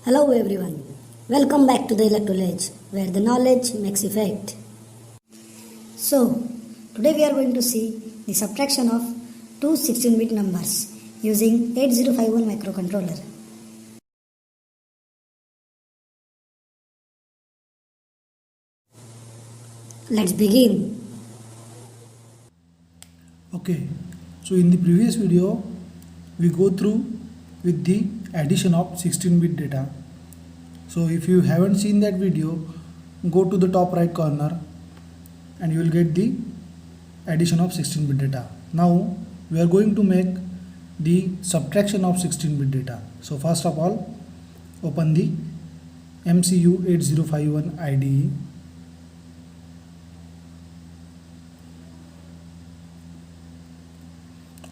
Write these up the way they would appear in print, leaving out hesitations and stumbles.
Hello everyone, welcome back to the Electroledge where the knowledge makes effect. So, today we are going to see the subtraction of two 16-bit numbers using 8051 microcontroller. Let's begin. Okay, so in the previous video we go through with the addition of 16-bit data. So if you haven't seen that video, go to the top right corner and you will get the addition of 16-bit data. Now we are going to make the subtraction of 16-bit data. So first of all, open the MCU 8051 IDE.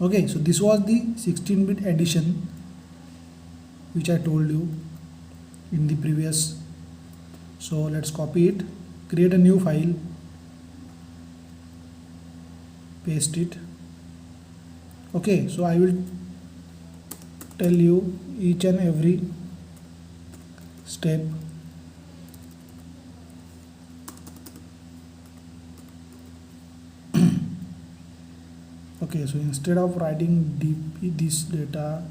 Okay, so this was the 16-bit addition which I told you in the previous. So let's copy it, create a new file, paste it. Okay, so I will tell you each and every step. Okay, so instead of writing this data,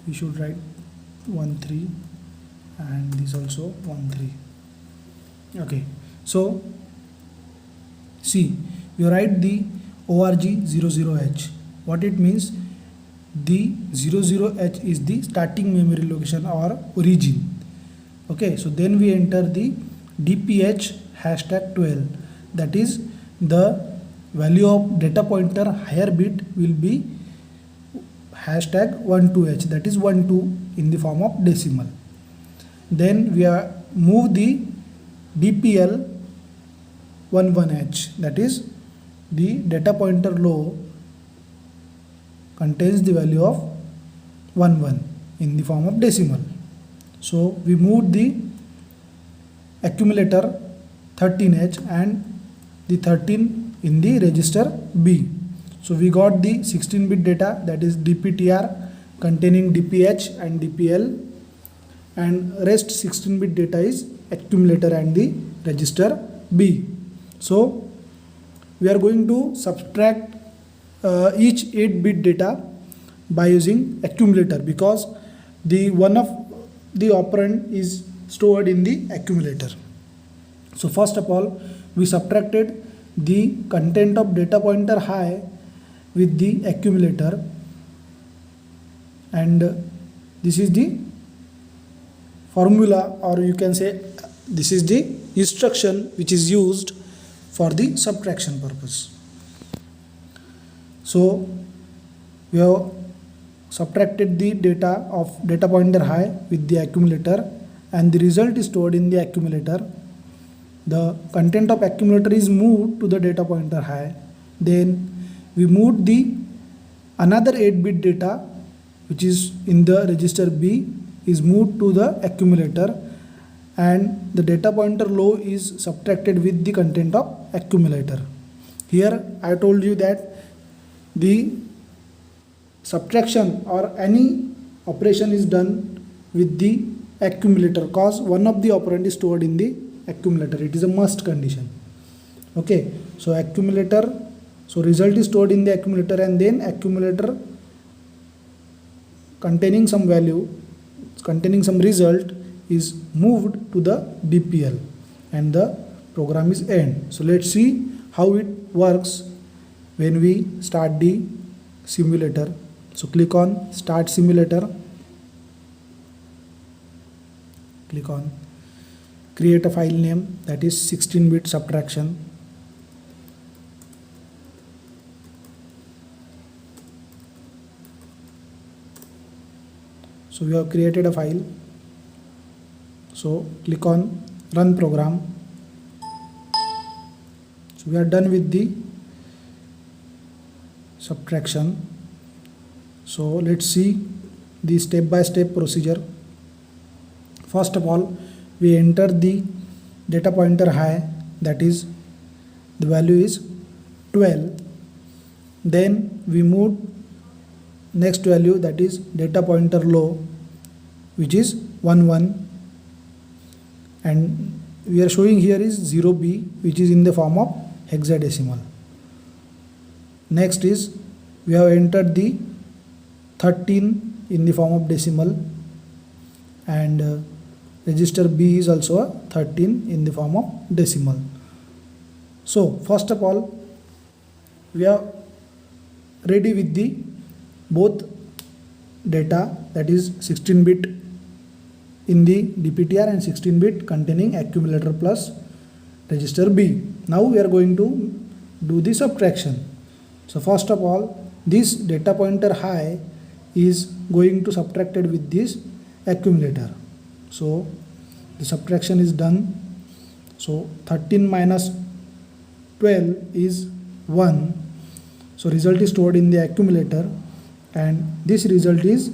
we should write 13 and this also 13. Okay, so see, you write the org00h. What it means? The 00h is the starting memory location or origin. Okay, so then we enter the dph hashtag 12, that is the value of data pointer higher bit will be hashtag 12h, that is 12 in the form of decimal. Then we move the dpl 11h, that is the data pointer low contains the value of 11 in the form of decimal. So we moved the accumulator 13h and the 13 in the register B. So we got the 16-bit data, that is DPTR containing DPH and DPL, and rest 16-bit data is accumulator and the register B. So we are going to subtract each 8-bit data by using accumulator, because the one of the operand is stored in the accumulator. So first of all, we subtracted the content of data pointer high with the accumulator, and this is the formula, or you can say this is the instruction which is used for the subtraction purpose. So we have subtracted the data of data pointer high with the accumulator, and the result is stored in the accumulator. The content of accumulator is moved to the data pointer high. Then we moved the another 8-bit data which is in the register B is moved to the accumulator, and the data pointer low is subtracted with the content of accumulator. Here I told you that the subtraction or any operation is done with the accumulator, cause one of the operand is stored in the accumulator. It is a must condition. Okay, so accumulator, so result is stored in the accumulator, and then accumulator containing some value, containing some result is moved to the DPL, and the program is end. So let's see how it works when we start the simulator. So click on start simulator, click on create a file name, that is 16-bit subtraction. So we have created a file. So click on run program. So we are done with the subtraction. So let's see the step-by-step procedure. First of all, we enter the data pointer high, that is the value is 12. Then we move next value, that is data pointer low, which is 1 1, and we are showing here is 0b, which is in the form of hexadecimal. Next is we have entered the 13 in the form of decimal, and register B is also a 13 in the form of decimal. So first of all, we are ready with the both data, that is 16-bit in the DPTR and 16-bit containing accumulator plus register B. Now we are going to do the subtraction. So first of all, this data pointer high is going to subtracted with this accumulator. So the subtraction is done. So 13 minus 12 is 1. So result is stored in the accumulator, and this result is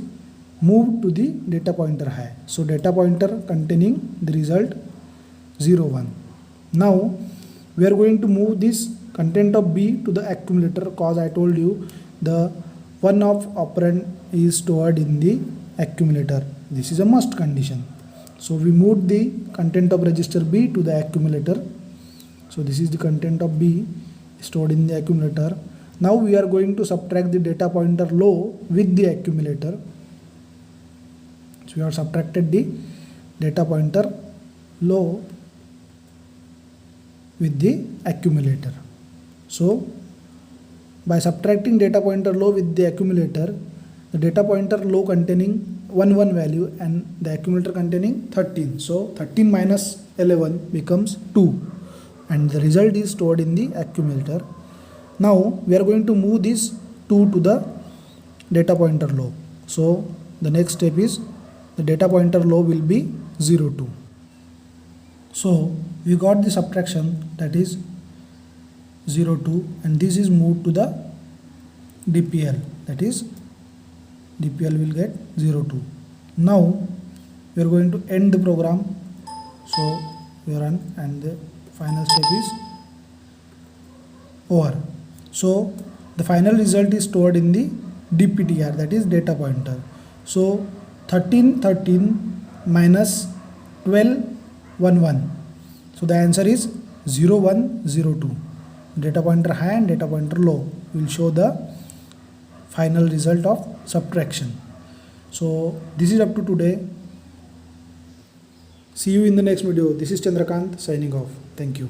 moved to the data pointer high. So data pointer containing the result 0 1. Now we are going to move this content of B to the accumulator, cause I told you the one of operand is stored in the accumulator. This is a must condition. So we moved the content of register B to the accumulator. So this is the content of B stored in the accumulator. Now we are going to subtract the data pointer low with the accumulator. So we have subtracted the data pointer low with the accumulator. So by subtracting data pointer low with the accumulator, the data pointer low containing 1 1 value and the accumulator containing 13. So 13 minus 11 becomes 2, and the result is stored in the accumulator. Now we are going to move this 2 to the data pointer low. So the next step is the data pointer low will be 0 2. So we got the subtraction, that is 0 2, and this is moved to the DPL, that is DPL will get 0 2. Now we are going to end the program. So we run, and the final step is over. So the final result is stored in the DPTR, that is data pointer. So 13 13 minus 12 1 1. So the answer is 0 1 0 2. Data pointer high and data pointer low will show the final result of subtraction. So this is up to today. See you in the next video. This is Chandrakant signing off. Thank you.